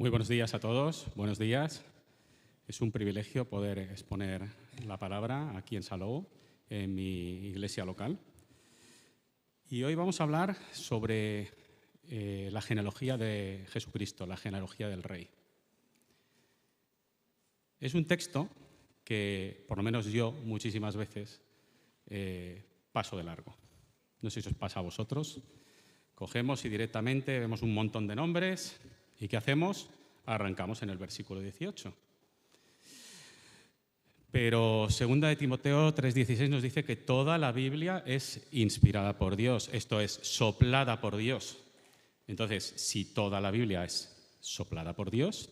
Muy buenos días a todos, buenos días. Es un privilegio poder exponer la palabra aquí en Salou, en mi iglesia local. Y hoy vamos a hablar sobre la genealogía de Jesucristo, la genealogía del Rey. Es un texto que, por lo menos yo, muchísimas veces paso de largo. No sé si os pasa a vosotros. Cogemos y directamente vemos un montón de nombres. ¿Y qué hacemos? Arrancamos en el versículo 18. Pero 2 de Timoteo 3:16 nos dice que toda la Biblia es inspirada por Dios, esto es, soplada por Dios. Entonces, si toda la Biblia es soplada por Dios,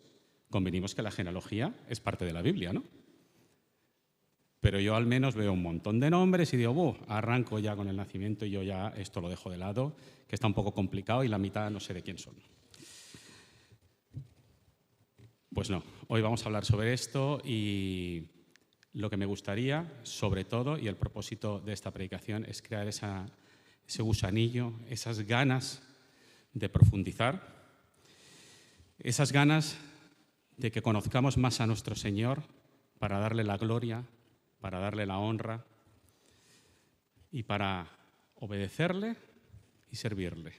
convenimos que la genealogía es parte de la Biblia, ¿no? Pero yo al menos veo un montón de nombres y digo, arranco ya con el nacimiento y yo ya esto lo dejo de lado, que está un poco complicado y la mitad no sé de quién son. Pues no, hoy vamos a hablar sobre esto y lo que me gustaría, sobre todo, y el propósito de esta predicación, es crear ese gusanillo, esas ganas de profundizar, esas ganas de que conozcamos más a nuestro Señor para darle la gloria, para darle la honra y para obedecerle y servirle.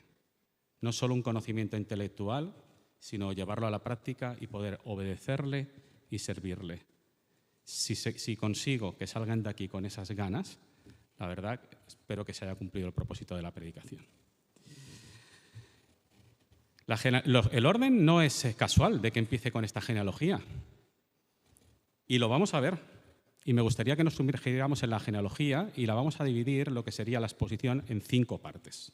No solo un conocimiento intelectual, sino llevarlo a la práctica y poder obedecerle y servirle. Si consigo que salgan de aquí con esas ganas, la verdad, espero que se haya cumplido el propósito de la predicación. El orden no es casual de que empiece con esta genealogía. Y lo vamos a ver. Y me gustaría que nos sumergiéramos en la genealogía y la vamos a dividir, lo que sería la exposición, en 5 partes.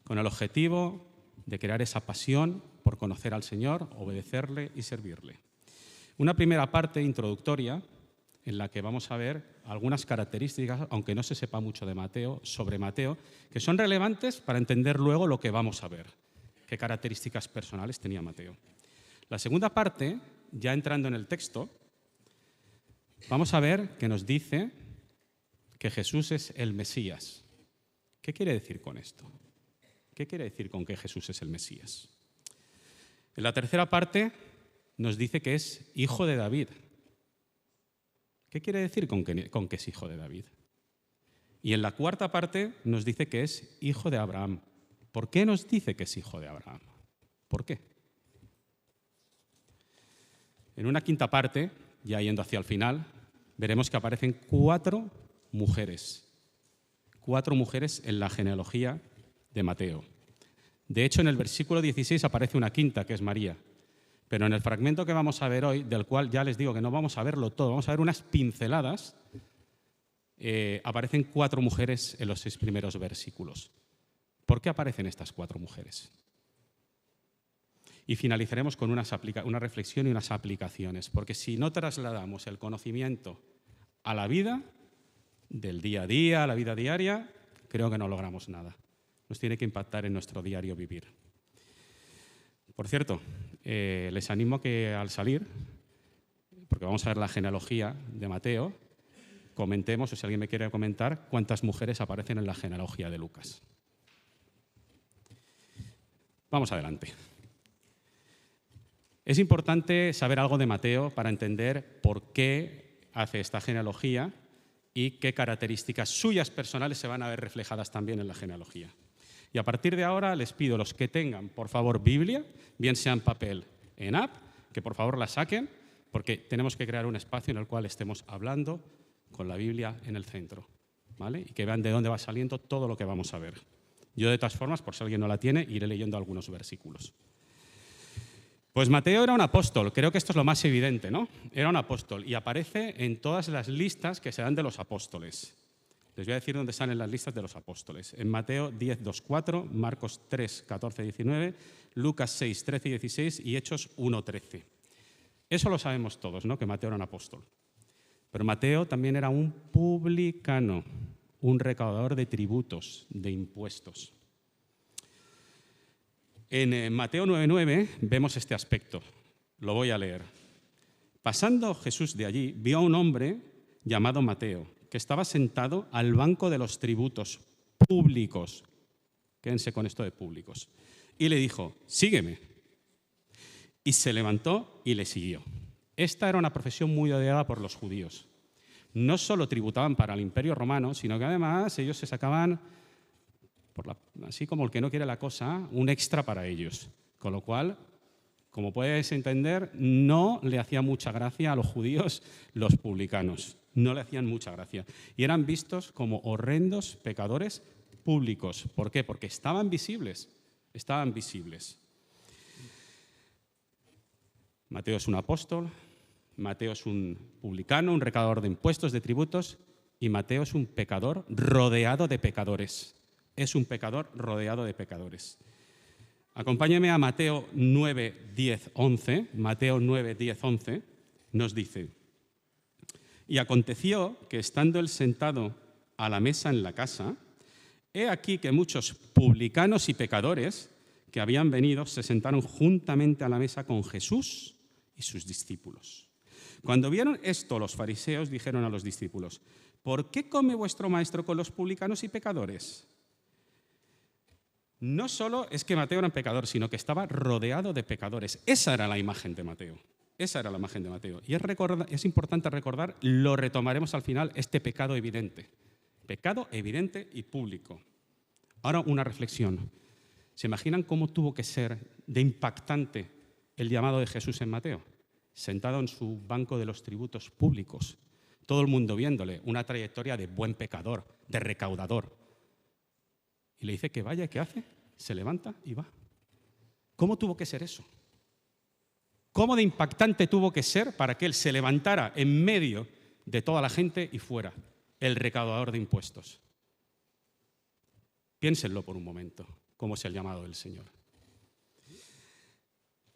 Con el objetivo de crear esa pasión por conocer al Señor, obedecerle y servirle. Una primera parte introductoria en la que vamos a ver algunas características, aunque no se sepa mucho de Mateo, sobre Mateo, que son relevantes para entender luego lo que vamos a ver, qué características personales tenía Mateo. La segunda parte, ya entrando en el texto, vamos a ver que nos dice que Jesús es el Mesías. ¿Qué quiere decir con esto? ¿Qué quiere decir con que Jesús es el Mesías? En la tercera parte nos dice que es hijo de David. ¿Qué quiere decir con que es hijo de David? Y en la cuarta parte nos dice que es hijo de Abraham. ¿Por qué nos dice que es hijo de Abraham? ¿Por qué? En una quinta parte, ya yendo hacia el final, veremos que aparecen 4 mujeres. 4 mujeres en la genealogía de Mateo. De hecho, en el versículo 16 aparece una quinta, que es María. Pero en el fragmento que vamos a ver hoy, del cual ya les digo que no vamos a verlo todo, vamos a ver unas pinceladas, aparecen 4 mujeres en los 6 primeros versículos. ¿Por qué aparecen estas 4 mujeres? Y finalizaremos con una reflexión y unas aplicaciones, porque si no trasladamos el conocimiento a la vida, del día a día, a la vida diaria, creo que no logramos nada. Nos tiene que impactar en nuestro diario vivir. Por cierto, les animo a que al salir, porque vamos a ver la genealogía de Mateo, comentemos, o si alguien me quiere comentar, cuántas mujeres aparecen en la genealogía de Lucas. Vamos adelante. Es importante saber algo de Mateo para entender por qué hace esta genealogía y qué características suyas personales se van a ver reflejadas también en la genealogía. Y a partir de ahora les pido a los que tengan, por favor, Biblia, bien sea en papel, en app, que por favor la saquen, porque tenemos que crear un espacio en el cual estemos hablando con la Biblia en el centro, ¿vale? Y que vean de dónde va saliendo todo lo que vamos a ver. Yo, de todas formas, por si alguien no la tiene, iré leyendo algunos versículos. Pues Mateo era un apóstol, creo que esto es lo más evidente, ¿no? Era un apóstol y aparece en todas las listas que se dan de los apóstoles. Les voy a decir dónde salen las listas de los apóstoles. En Mateo 10, 2, 4, Marcos 3, 14, 19, Lucas 6, 13 y 16 y Hechos 1, 13. Eso lo sabemos todos, ¿no? Que Mateo era un apóstol. Pero Mateo también era un publicano, un recaudador de tributos, de impuestos. En Mateo 9:9 vemos este aspecto. Lo voy a leer. Pasando Jesús de allí, vio a un hombre llamado Mateo, que estaba sentado al banco de los tributos públicos. Quédense con esto de públicos. Y le dijo, sígueme. y se levantó y le siguió. Esta era una profesión muy odiada por los judíos. No solo tributaban para el Imperio Romano, sino que además ellos se sacaban, así como el que no quiere la cosa, un extra para ellos. Con lo cual, como puedes entender, no le hacía mucha gracia a los judíos los publicanos. No le hacían mucha gracia. Y eran vistos como horrendos pecadores públicos. ¿Por qué? Porque estaban visibles. Estaban visibles. Mateo es un apóstol, Mateo es un publicano, un recaudador de impuestos, de tributos, y Mateo es un pecador rodeado de pecadores. Es un pecador rodeado de pecadores. Acompáñeme a Mateo 9, 10, 11. Mateo 9, 10, 11 nos dice: y aconteció que estando él sentado a la mesa en la casa, he aquí que muchos publicanos y pecadores que habían venido se sentaron juntamente a la mesa con Jesús y sus discípulos. Cuando vieron esto, los fariseos dijeron a los discípulos: ¿por qué come vuestro maestro con los publicanos y pecadores? No solo es que Mateo era un pecador, sino que estaba rodeado de pecadores. Esa era la imagen de Mateo. Esa era la imagen de Mateo. Y es importante recordar, lo retomaremos al final, este pecado evidente. Pecado evidente y público. Ahora una reflexión. ¿Se imaginan cómo tuvo que ser de impactante el llamado de Jesús en Mateo? Sentado en su banco de los tributos públicos, todo el mundo viéndole, una trayectoria de buen pecador, de recaudador. Y le dice que vaya, ¿qué hace? Se levanta y va. ¿Cómo tuvo que ser eso? ¿Cómo de impactante tuvo que ser para que él se levantara en medio de toda la gente y fuera el recaudador de impuestos? Piénsenlo por un momento, cómo es el llamado del Señor.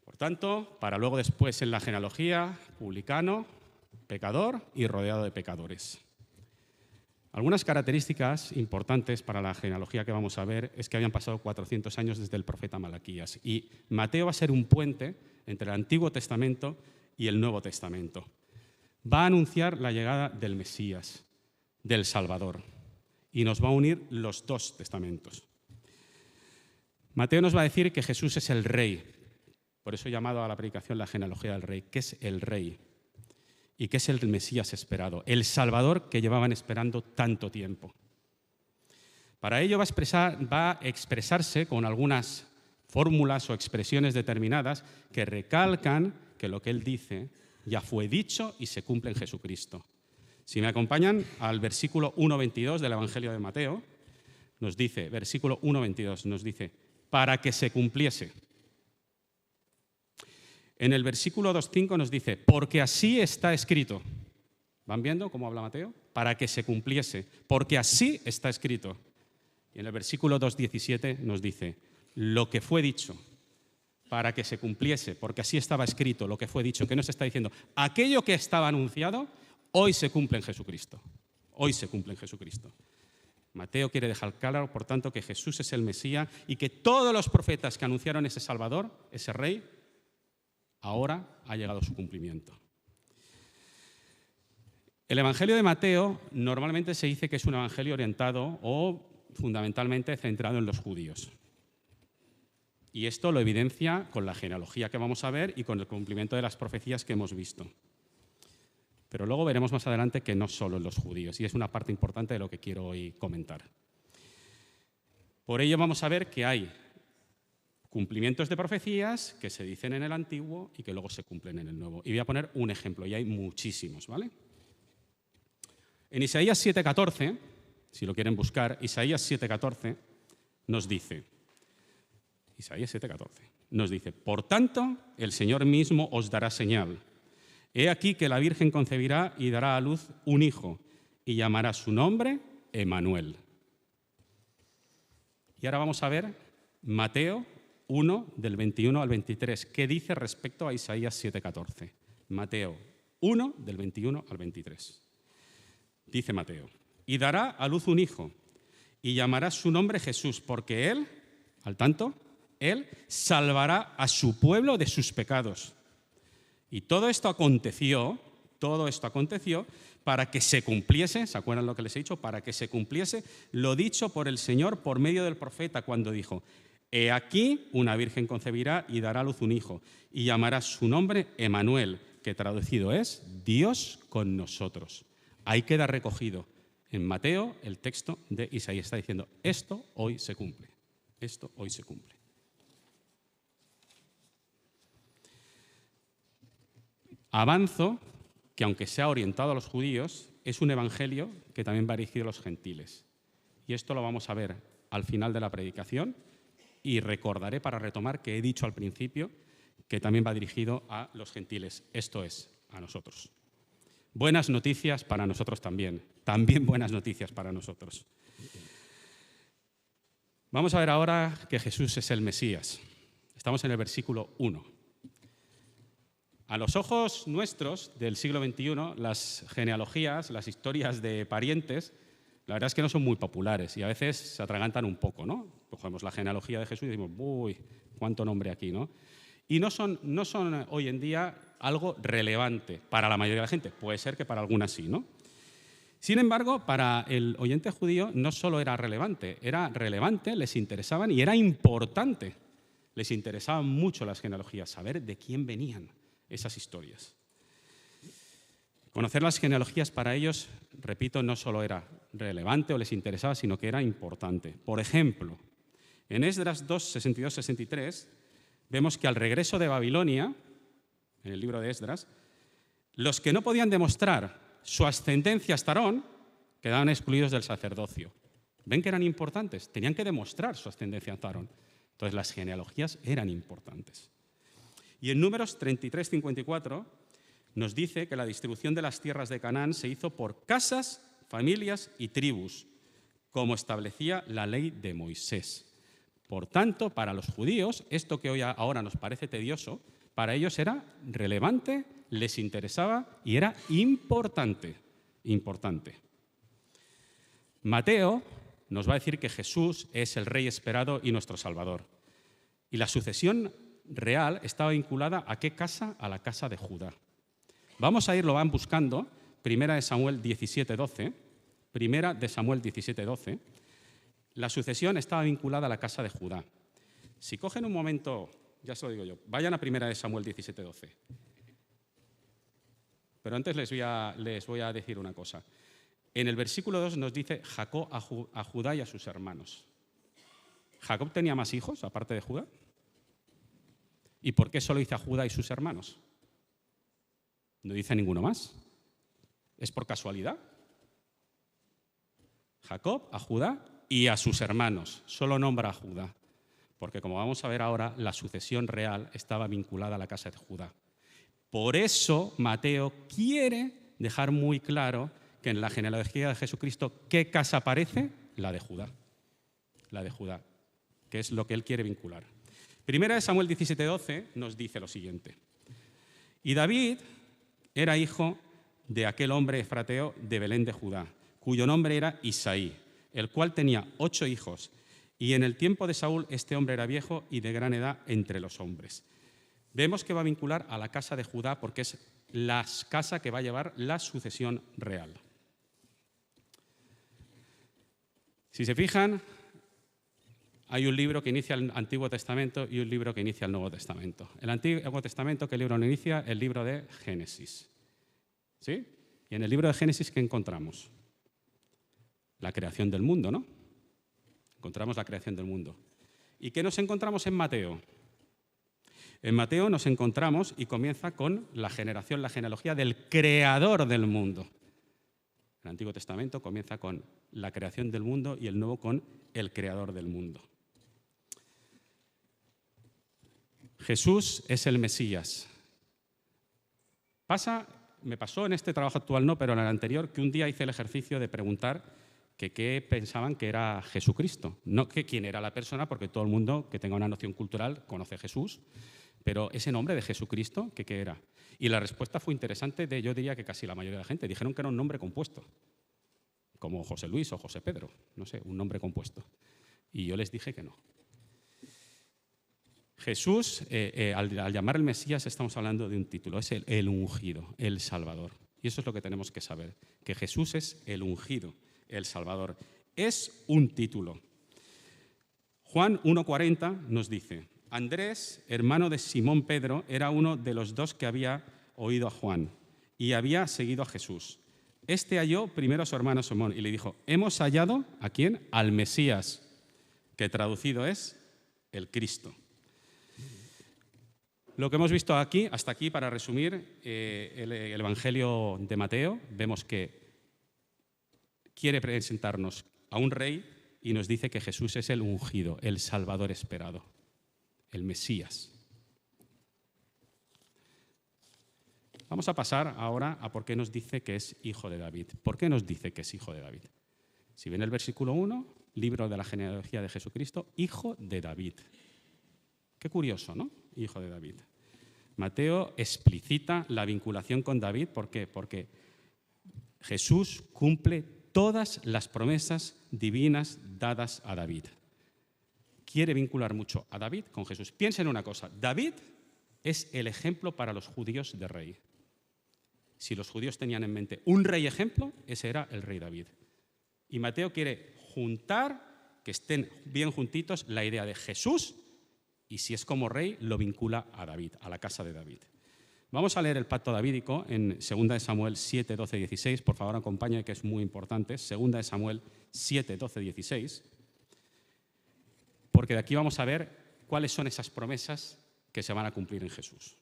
Por tanto, para luego después en la genealogía, publicano, pecador y rodeado de pecadores. Algunas características importantes para la genealogía que vamos a ver es que habían pasado 400 años desde el profeta Malaquías y Mateo va a ser un puente entre el Antiguo Testamento y el Nuevo Testamento. Va a anunciar la llegada del Mesías, del Salvador, y nos va a unir los dos testamentos. Mateo nos va a decir que Jesús es el Rey, por eso he llamado a la predicación la genealogía del Rey, que es el Rey. Y que es el Mesías esperado, el Salvador que llevaban esperando tanto tiempo. Para ello va a expresarse con algunas fórmulas o expresiones determinadas que recalcan que lo que él dice ya fue dicho y se cumple en Jesucristo. Si me acompañan al versículo 1.22 del Evangelio de Mateo, nos dice, versículo 1.22, nos dice, para que se cumpliese. En el versículo 2.5 nos dice, porque así está escrito. ¿Van viendo cómo habla Mateo? Para que se cumpliese, porque así está escrito. Y en el versículo 2.17 nos dice, lo que fue dicho, para que se cumpliese, porque así estaba escrito, lo que fue dicho. ¿Qué nos está diciendo? Aquello que estaba anunciado, hoy se cumple en Jesucristo. Hoy se cumple en Jesucristo. Mateo quiere dejar claro, por tanto, que Jesús es el Mesías y que todos los profetas que anunciaron ese Salvador, ese Rey, ahora ha llegado su cumplimiento. El Evangelio de Mateo normalmente se dice que es un evangelio orientado o fundamentalmente centrado en los judíos. Y esto lo evidencia con la genealogía que vamos a ver y con el cumplimiento de las profecías que hemos visto. Pero luego veremos más adelante que no solo en los judíos, y es una parte importante de lo que quiero hoy comentar. Por ello vamos a ver que hay cumplimientos de profecías que se dicen en el Antiguo y que luego se cumplen en el Nuevo. Y voy a poner un ejemplo, y hay muchísimos, ¿vale? En Isaías 7.14, si lo quieren buscar, Isaías 7.14 nos dice, por tanto, el Señor mismo os dará señal. He aquí que la Virgen concebirá y dará a luz un hijo, y llamará su nombre Emmanuel. Y ahora vamos a ver Mateo 1, del 21 al 23. ¿Qué dice respecto a Isaías 7.14? Mateo 1, del 21 al 23. Dice Mateo, y dará a luz un hijo, y llamará su nombre Jesús, porque él, al tanto, él salvará a su pueblo de sus pecados. Y todo esto aconteció para que se cumpliese, ¿se acuerdan lo que les he dicho? Para que se cumpliese lo dicho por el Señor por medio del profeta cuando dijo, He aquí, una virgen concebirá y dará a luz un hijo, y llamará su nombre Emanuel, que traducido es Dios con nosotros. Ahí queda recogido en Mateo el texto de Isaías. Está diciendo, esto hoy se cumple. Esto hoy se cumple. Avanzo que, aunque sea orientado a los judíos, es un evangelio que también va dirigido a los gentiles. Y esto lo vamos a ver al final de la predicación, y recordaré para retomar que he dicho al principio que también va dirigido a los gentiles, esto es, a nosotros. Buenas noticias para nosotros también buenas noticias para nosotros. Vamos a ver ahora que Jesús es el Mesías. Estamos en el versículo 1. A los ojos nuestros del siglo XXI, las genealogías, las historias de parientes, la verdad es que no son muy populares y a veces se atragantan un poco, ¿no? Cogemos la genealogía de Jesús y decimos, uy, cuánto nombre aquí, ¿no? Y no son hoy en día algo relevante para la mayoría de la gente. Puede ser que para algunas sí, ¿no? Sin embargo, para el oyente judío no solo era relevante, les interesaban y era importante. Les interesaban mucho las genealogías, saber de quién venían esas historias. Conocer las genealogías para ellos, repito, no solo era relevante o les interesaba, sino que era importante. Por ejemplo, en Esdras 2, 62-63, vemos que al regreso de Babilonia, en el libro de Esdras, los que no podían demostrar su ascendencia hasta Aarón quedaban excluidos del sacerdocio. ¿Ven que eran importantes? Tenían que demostrar su ascendencia hasta Aarón. Entonces las genealogías eran importantes. Y en Números 33-54 nos dice que la distribución de las tierras de Canaán se hizo por casas, familias y tribus, como establecía la ley de Moisés. Por tanto, para los judíos, esto que ahora nos parece tedioso, para ellos era relevante, les interesaba y era importante. Mateo nos va a decir que Jesús es el Rey esperado y nuestro Salvador. Y la sucesión real estaba vinculada ¿a qué casa? A la casa de Judá. Vamos a ir, lo van buscando, Primera de Samuel 17:12. Primera de Samuel 17:12. La sucesión estaba vinculada a la casa de Judá. Si cogen un momento, ya se lo digo yo, vayan a Primera de Samuel 17:12. Pero antes les voy a decir una cosa. En el versículo 2 nos dice Jacob a Judá y a sus hermanos. ¿Jacob tenía más hijos aparte de Judá? ¿Y por qué solo dice a Judá y sus hermanos? No dice ninguno más. ¿Es por casualidad? Jacob a Judá y a sus hermanos. Solo nombra a Judá. Porque como vamos a ver ahora, la sucesión real estaba vinculada a la casa de Judá. Por eso Mateo quiere dejar muy claro que en la genealogía de Jesucristo, ¿qué casa aparece? La de Judá. La de Judá, que es lo que él quiere vincular. Primera de Samuel 17:12 nos dice lo siguiente. Y David era hijo de aquel hombre efrateo de Belén de Judá, cuyo nombre era Isaí, el cual tenía 8 hijos. Y en el tiempo de Saúl este hombre era viejo y de gran edad entre los hombres. Vemos que va a vincular a la casa de Judá porque es la casa que va a llevar la sucesión real. Si se fijan, hay un libro que inicia el Antiguo Testamento y un libro que inicia el Nuevo Testamento. El Antiguo Testamento, ¿qué libro lo inicia? El libro de Génesis. ¿Sí? Y en el libro de Génesis, ¿qué encontramos? La creación del mundo, ¿no? Encontramos la creación del mundo. ¿Y qué nos encontramos en Mateo? En Mateo nos encontramos y comienza con la genealogía del creador del mundo. El Antiguo Testamento comienza con la creación del mundo y el Nuevo con el creador del mundo. Jesús es el Mesías. Me pasó en este trabajo actual no, pero en el anterior, que un día hice el ejercicio de preguntar que qué pensaban que era Jesucristo. No que quién era la persona, porque todo el mundo que tenga una noción cultural conoce a Jesús, pero ese nombre de Jesucristo, ¿qué era? Y la respuesta fue interesante yo diría que casi la mayoría de la gente. Dijeron que era un nombre compuesto, como José Luis o José Pedro, no sé, un nombre compuesto. Y yo les dije que no. Jesús, al llamar el Mesías, estamos hablando de un título, es el ungido, el Salvador. Y eso es lo que tenemos que saber, que Jesús es el ungido, el Salvador. Es un título. Juan 1,40 nos dice: Andrés, hermano de Simón Pedro, era uno de los dos que había oído a Juan y había seguido a Jesús. Este halló primero a su hermano Simón y le dijo: hemos hallado, ¿a quién? Al Mesías, que traducido es el Cristo. Lo que hemos visto aquí, hasta aquí, para resumir, el Evangelio de Mateo, vemos que quiere presentarnos a un rey y nos dice que Jesús es el ungido, el Salvador esperado, el Mesías. Vamos a pasar ahora a por qué nos dice que es hijo de David. ¿Por qué nos dice que es hijo de David? Si ven el versículo 1, libro de la genealogía de Jesucristo, hijo de David. Qué curioso, ¿no? Hijo de David. Mateo explicita la vinculación con David. ¿Por qué? Porque Jesús cumple todas las promesas divinas dadas a David. Quiere vincular mucho a David con Jesús. Piensen en una cosa: David es el ejemplo para los judíos de rey. Si los judíos tenían en mente un rey ejemplo, ese era el rey David. Y Mateo quiere juntar, que estén bien juntitos, la idea de Jesús, y si es como rey, lo vincula a David, a la casa de David. Vamos a leer el pacto davídico en 2 de Samuel 7, 12 y 16. Por favor, acompáñame, que es muy importante. 2 de Samuel 7, 12 y 16. Porque de aquí vamos a ver cuáles son esas promesas que se van a cumplir en Jesús.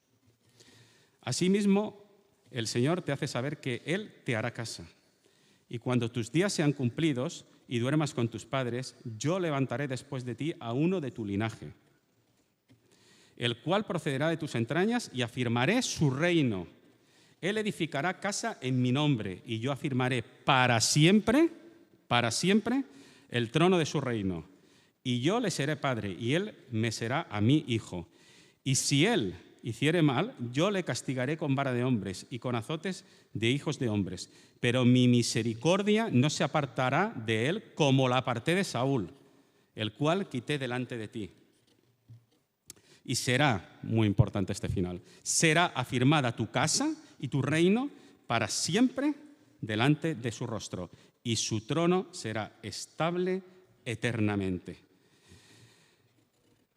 Asimismo, el Señor te hace saber que Él te hará casa. Y cuando tus días sean cumplidos y duermas con tus padres, yo levantaré después de ti a uno de tu linaje, el cual procederá de tus entrañas, y afirmaré su reino. Él edificará casa en mi nombre, y yo afirmaré para siempre, el trono de su reino. Y yo le seré padre, y él me será a mí hijo. Y si él hiciere mal, yo le castigaré con vara de hombres y con azotes de hijos de hombres. Pero mi misericordia no se apartará de él como la aparté de Saúl, el cual quité delante de ti. Y será, muy importante este final, será afirmada tu casa y tu reino para siempre delante de su rostro, y su trono será estable eternamente.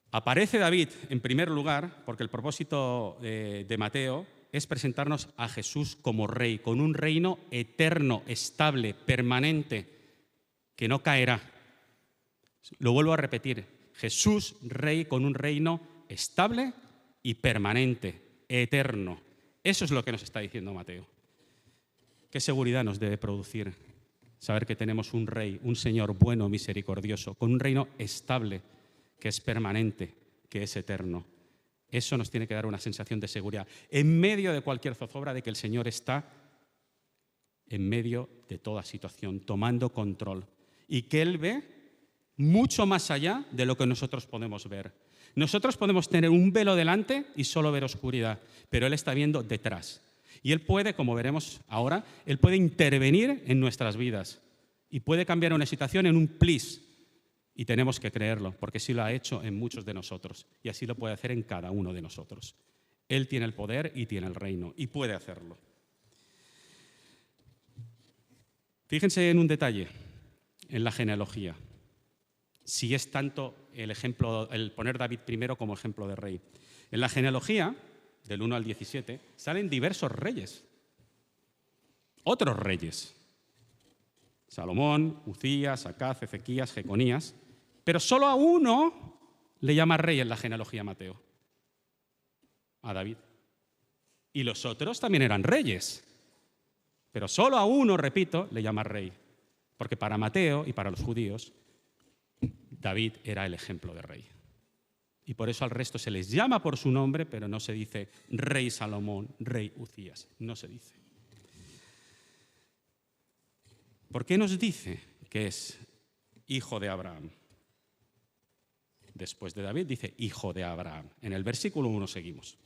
Aparece David en primer lugar porque el propósito de Mateo es presentarnos a Jesús como rey, con un reino eterno, estable, permanente, que no caerá. Lo vuelvo a repetir: Jesús, rey con un reino estable y permanente, eterno. Eso es lo que nos está diciendo Mateo. ¿Qué seguridad nos debe producir saber que tenemos un rey, un Señor bueno, misericordioso, con un reino estable, que es permanente, que es eterno? Eso nos tiene que dar una sensación de seguridad en medio de cualquier zozobra, de que el Señor está en medio de toda situación, tomando control, y que Él ve mucho más allá de lo que nosotros podemos ver. Nosotros podemos tener un velo delante y solo ver oscuridad, pero Él está viendo detrás. Y Él puede, como veremos ahora, Él puede intervenir en nuestras vidas y puede cambiar una situación en un plis. Y tenemos que creerlo, porque sí lo ha hecho en muchos de nosotros, y así lo puede hacer en cada uno de nosotros. Él tiene el poder y tiene el reino, y puede hacerlo. Fíjense en un detalle, en la genealogía, si es tanto el ejemplo, el poner David primero como ejemplo de rey. En la genealogía, del 1 al 17, salen diversos reyes, otros reyes: Salomón, Uzías, Acaz, Ezequías, Jeconías. Pero solo a uno le llama rey en la genealogía Mateo: a David. Y los otros también eran reyes, pero solo a uno, repito, le llama rey, porque para Mateo y para los judíos David era el ejemplo de rey. Y por eso al resto se les llama por su nombre, pero no se dice rey Salomón, rey Uzías, no se dice. ¿Por qué nos dice que es hijo de Abraham? Después de David dice hijo de Abraham. En el versículo 1 seguimos.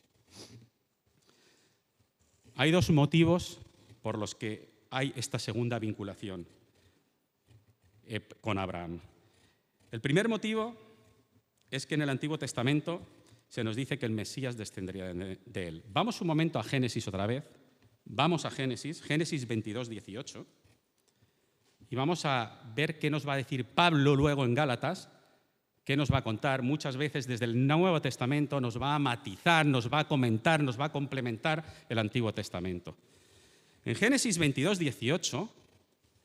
Hay dos motivos por los que hay esta segunda vinculación con Abraham. El primer motivo es que en el Antiguo Testamento se nos dice que el Mesías descendería de él. Vamos un momento a Génesis otra vez. Vamos a Génesis 22, 18. Y vamos a ver qué nos va a decir Pablo luego en Gálatas, que nos va a contar muchas veces desde el Nuevo Testamento, nos va a matizar, nos va a comentar, nos va a complementar el Antiguo Testamento. En Génesis 22, 18,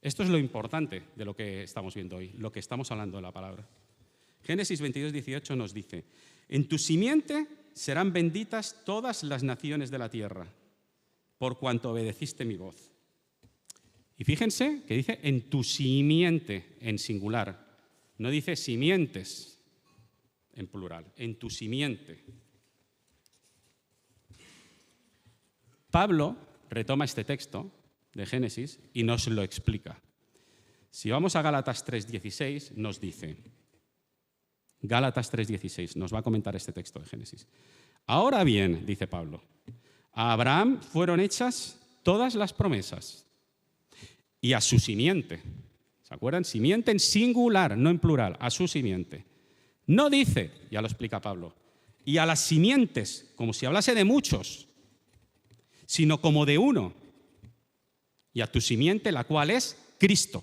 esto es lo importante de lo que estamos viendo hoy, lo que estamos hablando de la palabra. Génesis 22, 18 nos dice: en tu simiente serán benditas todas las naciones de la tierra, por cuanto obedeciste mi voz. Y fíjense que dice en tu simiente, en singular. No dice simientes, en plural, en tu simiente. Pablo retoma este texto de Génesis y nos lo explica. Si vamos a Gálatas 3:16, nos dice, Gálatas 3:16, nos va a comentar este texto de Génesis. Ahora bien, dice Pablo, a Abraham fueron hechas todas las promesas y a su simiente. ¿Se acuerdan? Simiente en singular, no en plural, a su simiente. No dice, ya lo explica Pablo, y a las simientes, como si hablase de muchos, sino como de uno, y a tu simiente, la cual es Cristo.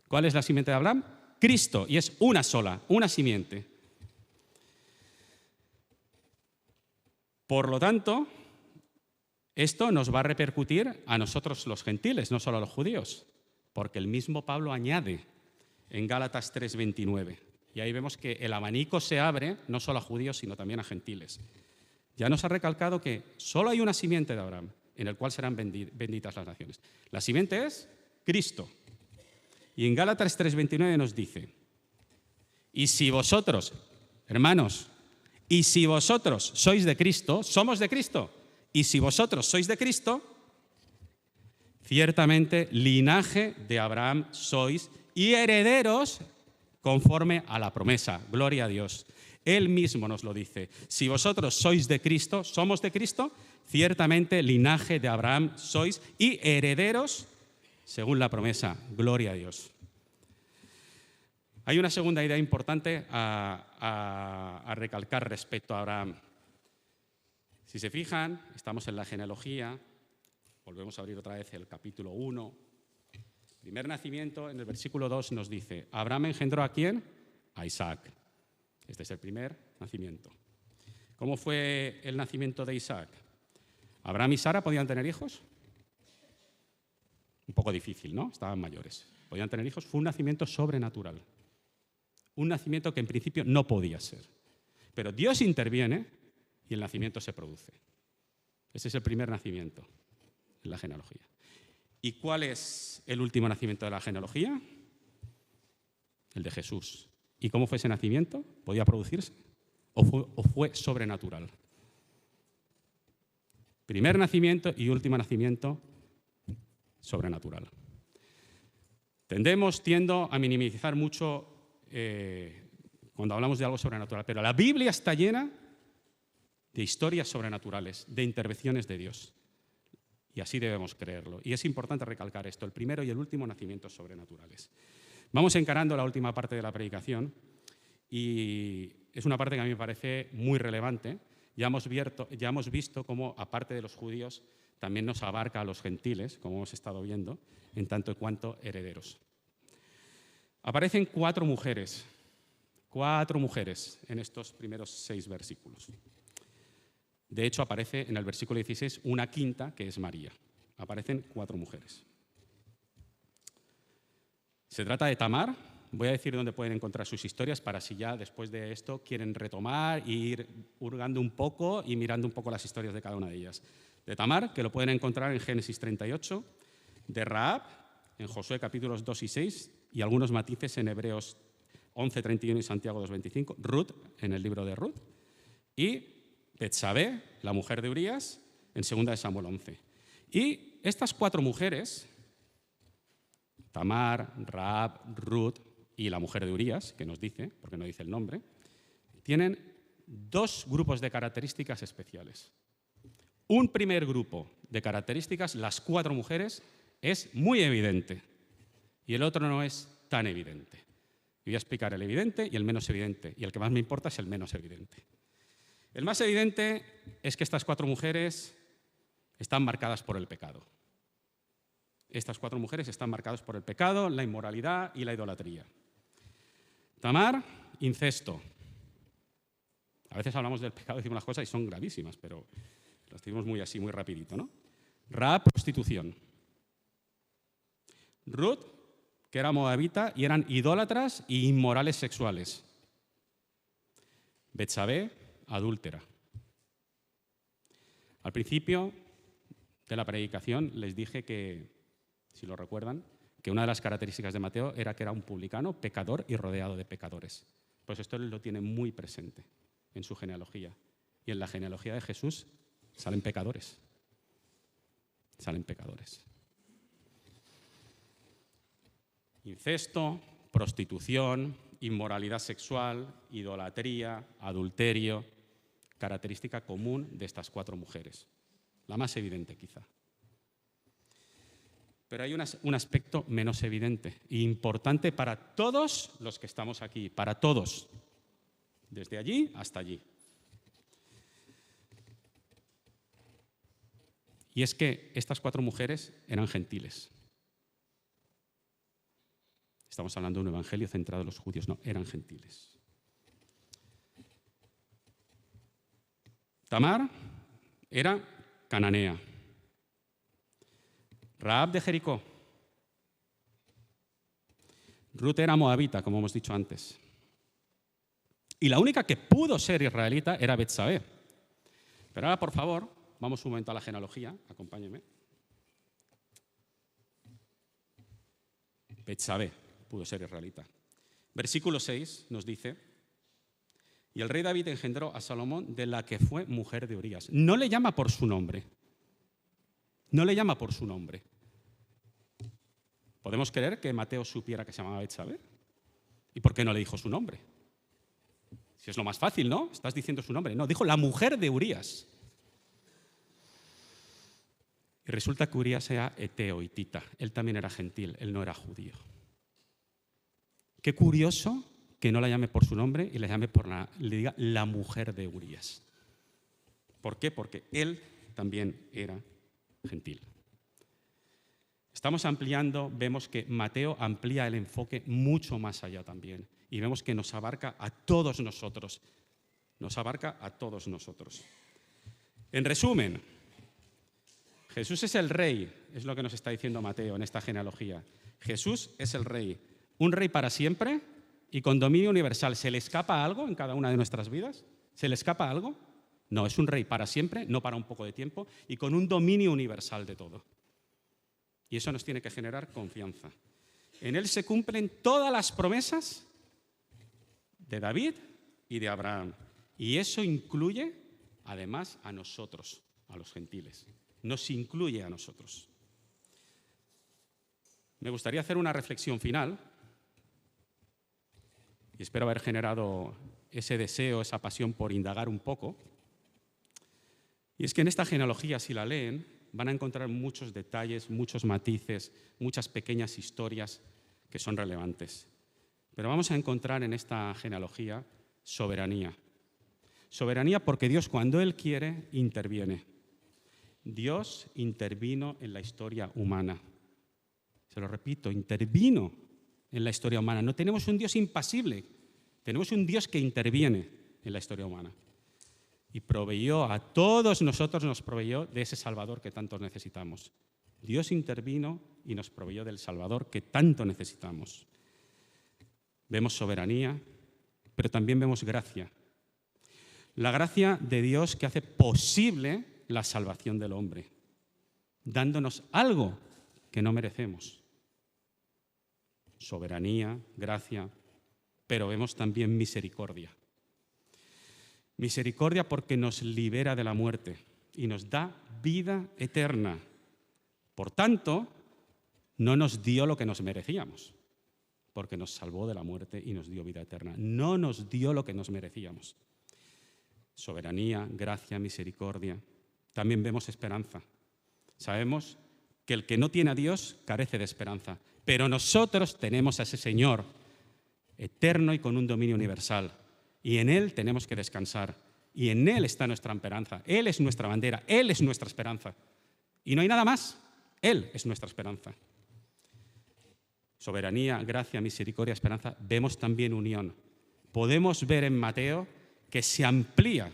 ¿Cuál es la simiente de Abraham? Cristo, y es una sola, una simiente. Por lo tanto, esto nos va a repercutir a nosotros los gentiles, no solo a los judíos, porque el mismo Pablo añade en Gálatas 3:29, y ahí vemos que el abanico se abre no solo a judíos, sino también a gentiles. Ya nos ha recalcado que solo hay una simiente de Abraham, en el cual serán benditas las naciones. La simiente es Cristo. Y en Gálatas 3:29 nos dice, y si vosotros, hermanos, y si vosotros sois de Cristo, somos de Cristo, y si vosotros sois de Cristo, ciertamente linaje de Abraham sois y herederos conforme a la promesa. Gloria a Dios. Él mismo nos lo dice. Si vosotros sois de Cristo, somos de Cristo, ciertamente linaje de Abraham sois y herederos según la promesa. Gloria a Dios. Hay una segunda idea importante a recalcar respecto a Abraham. Si se fijan, estamos en la genealogía, volvemos a abrir otra vez el capítulo 1. Primer nacimiento, en el versículo 2 nos dice, Abraham engendró ¿a quién? A Isaac. Este es el primer nacimiento. ¿Cómo fue el nacimiento de Isaac? ¿Abraham y Sara podían tener hijos? Un poco difícil, ¿no? Estaban mayores. ¿Podían tener hijos? Fue un nacimiento sobrenatural. Un nacimiento que en principio no podía ser. Pero Dios interviene y el nacimiento se produce. Ese es el primer nacimiento en la genealogía. ¿Y cuál es el último nacimiento de la genealogía? El de Jesús. ¿Y cómo fue ese nacimiento? ¿Podía producirse? ¿O fue sobrenatural? Primer nacimiento y último nacimiento sobrenatural. Tiendo a minimizar mucho cuando hablamos de algo sobrenatural, pero la Biblia está llena de historias sobrenaturales, de intervenciones de Dios. Y así debemos creerlo. Y es importante recalcar esto, el primero y el último nacimientos sobrenaturales. Vamos encarando la última parte de la predicación y es una parte que a mí me parece muy relevante. Ya hemos visto cómo, aparte de los judíos, también nos abarca a los gentiles, como hemos estado viendo, en tanto y cuanto herederos. Aparecen cuatro mujeres en estos primeros 6 versículos. De hecho, aparece en el versículo 16 una quinta, que es María. Aparecen 4 mujeres. Se trata de Tamar. Voy a decir dónde pueden encontrar sus historias para si ya después de esto quieren retomar e ir hurgando un poco y mirando un poco las historias de cada una de ellas. De Tamar, que lo pueden encontrar en Génesis 38, de Rahab, en Josué capítulos 2 y 6, y algunos matices en Hebreos 11, 31 y Santiago 2:25, Ruth, en el libro de Ruth, y Betsabé, la mujer de Urías, en 2 de Samuel 11. Y estas 4 mujeres, Tamar, Rahab, Ruth y la mujer de Urías, que nos dice, porque no dice el nombre, tienen 2 grupos de características especiales. Un primer grupo de características, las 4 mujeres, es muy evidente y el otro no es tan evidente. Voy a explicar el evidente y el menos evidente, y el que más me importa es el menos evidente. El más evidente es que estas 4 mujeres están marcadas por el pecado. Estas 4 mujeres están marcadas por el pecado, la inmoralidad y la idolatría. Tamar Incesto. A veces hablamos del pecado, decimos las cosas y son gravísimas, pero las decimos muy así, muy rapidito, ¿no? Rahab, prostitución. Ruth, que era moabita y eran idólatras e inmorales sexuales. Betsabé, adúltera. Al principio de la predicación les dije que, si lo recuerdan, que una de las características de Mateo era que era un publicano, pecador y rodeado de pecadores. Pues esto él lo tiene muy presente en su genealogía. Y en la genealogía de Jesús salen pecadores. Salen pecadores. Incesto, prostitución, inmoralidad sexual, idolatría, adulterio, característica común de estas 4 mujeres. La más evidente, quizá. Pero hay un aspecto menos evidente e importante para todos los que estamos aquí, para todos, desde allí hasta allí. Y es que estas 4 mujeres eran gentiles. Estamos hablando de un evangelio centrado en los judíos, no, eran gentiles. Tamar era cananea. Rahab de Jericó. Ruth era moabita, como hemos dicho antes. Y la única que pudo ser israelita era Betsabé. Pero ahora, por favor, vamos un momento a la genealogía. Acompáñenme. Betsabé pudo ser israelita. Versículo 6 nos dice: y el rey David engendró a Salomón de la que fue mujer de Urías. No le llama por su nombre. No le llama por su nombre. ¿Podemos creer que Mateo supiera que se llamaba Betsabé? ¿Y por qué no le dijo su nombre? Si es lo más fácil, ¿no? Estás diciendo su nombre. No, dijo la mujer de Urías. Y resulta que Urías era eteo, hitita. Él también era gentil, él no era judío. Qué curioso que no la llame por su nombre y la llame le diga la mujer de Urías. ¿Por qué? Porque él también era gentil. Estamos ampliando, vemos que Mateo amplía el enfoque mucho más allá también. Y vemos que nos abarca a todos nosotros. Nos abarca a todos nosotros. En resumen, Jesús es el rey, es lo que nos está diciendo Mateo en esta genealogía. Jesús es el rey, un rey para siempre y con dominio universal. ¿Se le escapa algo en cada una de nuestras vidas? ¿Se le escapa algo? No, es un rey para siempre, no para un poco de tiempo, y con un dominio universal de todo. Y eso nos tiene que generar confianza. En él se cumplen todas las promesas de David y de Abraham. Y eso incluye, además, a nosotros, a los gentiles. Nos incluye a nosotros. Me gustaría hacer una reflexión final y espero haber generado ese deseo, esa pasión por indagar un poco. Y es que en esta genealogía, si la leen, van a encontrar muchos detalles, muchos matices, muchas pequeñas historias que son relevantes. Pero vamos a encontrar en esta genealogía soberanía. Soberanía porque Dios, cuando Él quiere, interviene. Dios intervino en la historia humana. Se lo repito, intervino en la historia humana. No tenemos un Dios impasible, tenemos un Dios que interviene en la historia humana. Y proveyó a todos nosotros, nos proveyó de ese Salvador que tanto necesitamos. Dios intervino y nos proveyó del Salvador que tanto necesitamos. Vemos soberanía, pero también vemos gracia. La gracia de Dios que hace posible la salvación del hombre, dándonos algo que no merecemos. Soberanía, gracia, pero vemos también misericordia. Misericordia porque nos libera de la muerte y nos da vida eterna. Por tanto, no nos dio lo que nos merecíamos, porque nos salvó de la muerte y nos dio vida eterna. No nos dio lo que nos merecíamos. Soberanía, gracia, misericordia. También vemos esperanza. Sabemos que el que no tiene a Dios carece de esperanza, pero nosotros tenemos a ese Señor eterno y con un dominio universal. Y en Él tenemos que descansar. Y en Él está nuestra esperanza. Él es nuestra bandera. Él es nuestra esperanza. Y no hay nada más. Él es nuestra esperanza. Soberanía, gracia, misericordia, esperanza. Vemos también unión. podemos ver en Mateo que se amplía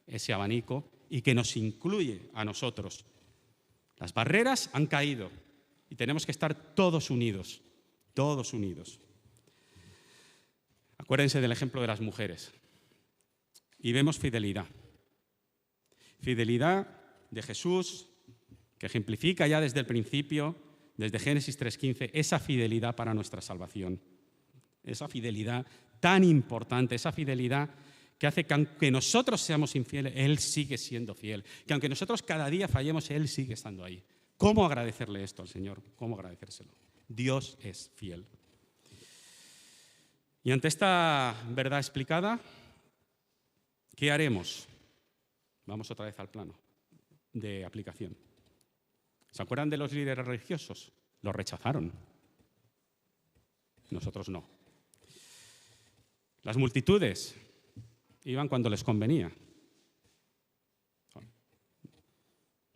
ese abanico y que nos incluye a nosotros. Las barreras han caído y tenemos que estar todos unidos, todos unidos. Acuérdense del ejemplo de las mujeres. Y vemos fidelidad. Fidelidad de Jesús, que ejemplifica ya desde el principio, desde Génesis 3:15, esa fidelidad para nuestra salvación. Esa fidelidad tan importante, esa fidelidad que hace que aunque nosotros seamos infieles, Él sigue siendo fiel. Que aunque nosotros cada día fallemos, Él sigue estando ahí. ¿Cómo agradecerle esto al Señor? ¿Cómo agradecérselo? Dios es fiel. Y ante esta verdad explicada, ¿qué haremos? Vamos otra vez al plano de aplicación. ¿Se acuerdan de los líderes religiosos? Los rechazaron. Nosotros no. Las multitudes iban cuando les convenía.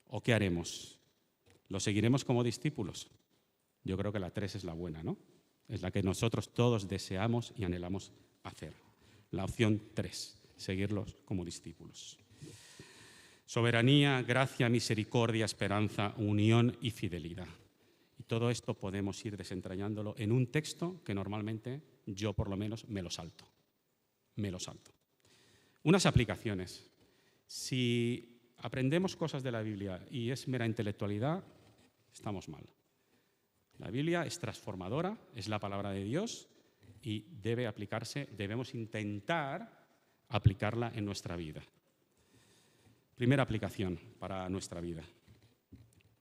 ¿O qué haremos? ¿Lo seguiremos como discípulos? Yo creo que la 3 es la buena, ¿no? Es la que nosotros todos deseamos y anhelamos hacer. La opción 3, seguirlos como discípulos. Soberanía, gracia, misericordia, esperanza, unión y fidelidad. Y todo esto podemos ir desentrañándolo en un texto que normalmente yo por lo menos me lo salto. Me lo salto. Unas aplicaciones. Si aprendemos cosas de la Biblia y es mera intelectualidad, estamos mal. La Biblia es transformadora, es la palabra de Dios y debe aplicarse, debemos intentar aplicarla en nuestra vida. Primera aplicación para nuestra vida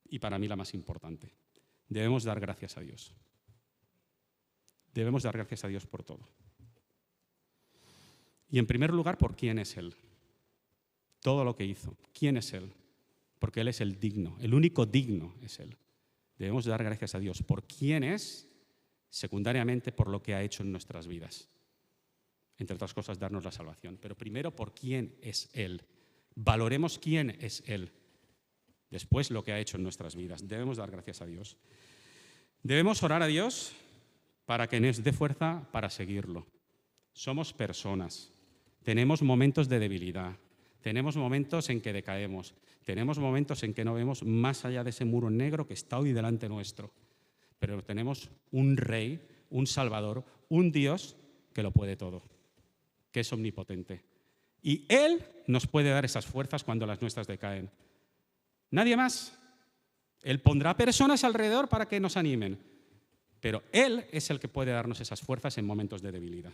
y para mí la más importante. Debemos dar gracias a Dios. Debemos dar gracias a Dios por todo. Y en primer lugar, por quién es Él. Todo lo que hizo. ¿Quién es Él? Porque Él es el digno, el único digno es Él. Debemos dar gracias a Dios por quién es, secundariamente por lo que ha hecho en nuestras vidas. Entre otras cosas, darnos la salvación. Pero primero, por quién es Él. Valoremos quién es Él. Después, lo que ha hecho en nuestras vidas. Debemos dar gracias a Dios. Debemos orar a Dios para que nos dé fuerza para seguirlo. Somos personas. Tenemos momentos de debilidad. Tenemos momentos en que decaemos. Tenemos momentos en que no vemos más allá de ese muro negro que está hoy delante nuestro. Pero tenemos un Rey, un Salvador, un Dios que lo puede todo, que es omnipotente. Y Él nos puede dar esas fuerzas cuando las nuestras decaen. Nadie más. Él pondrá personas alrededor para que nos animen. Pero Él es el que puede darnos esas fuerzas en momentos de debilidad.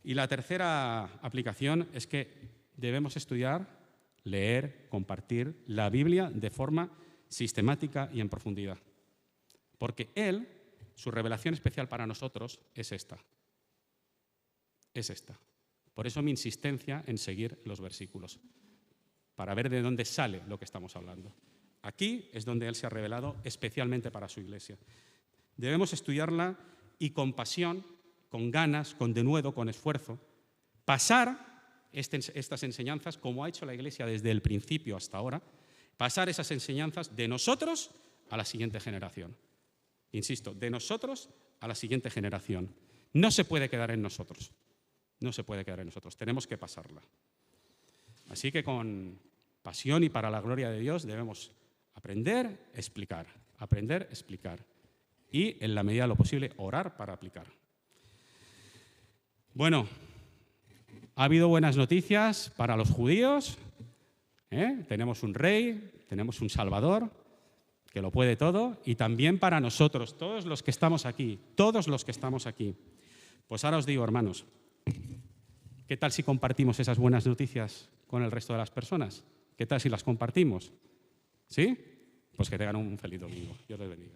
Y la tercera aplicación es que debemos estudiar, leer, compartir la Biblia de forma sistemática y en profundidad. Porque Él, su revelación especial para nosotros es esta. Es esta. Por eso mi insistencia en seguir los versículos, para ver de dónde sale lo que estamos hablando. Aquí es donde Él se ha revelado especialmente para su iglesia. Debemos estudiarla y con pasión, con ganas, con denuedo, con esfuerzo, pasar estas enseñanzas, como ha hecho la Iglesia desde el principio hasta ahora, pasar esas enseñanzas de nosotros a la siguiente generación. Insisto, de nosotros a la siguiente generación. No se puede quedar en nosotros. No se puede quedar en nosotros. Tenemos que pasarla. Así que con pasión y para la gloria de Dios debemos aprender, explicar. Aprender, explicar. Y, en la medida de lo posible, orar para aplicar. Bueno, ha habido buenas noticias para los judíos. Tenemos un Rey, tenemos un Salvador que lo puede todo, y también para nosotros, todos los que estamos aquí, todos los que estamos aquí. Pues ahora os digo, hermanos, ¿qué tal si compartimos esas buenas noticias con el resto de las personas? ¿Qué tal si las compartimos? ¿Sí? Pues que tengan un feliz domingo. Dios les bendiga.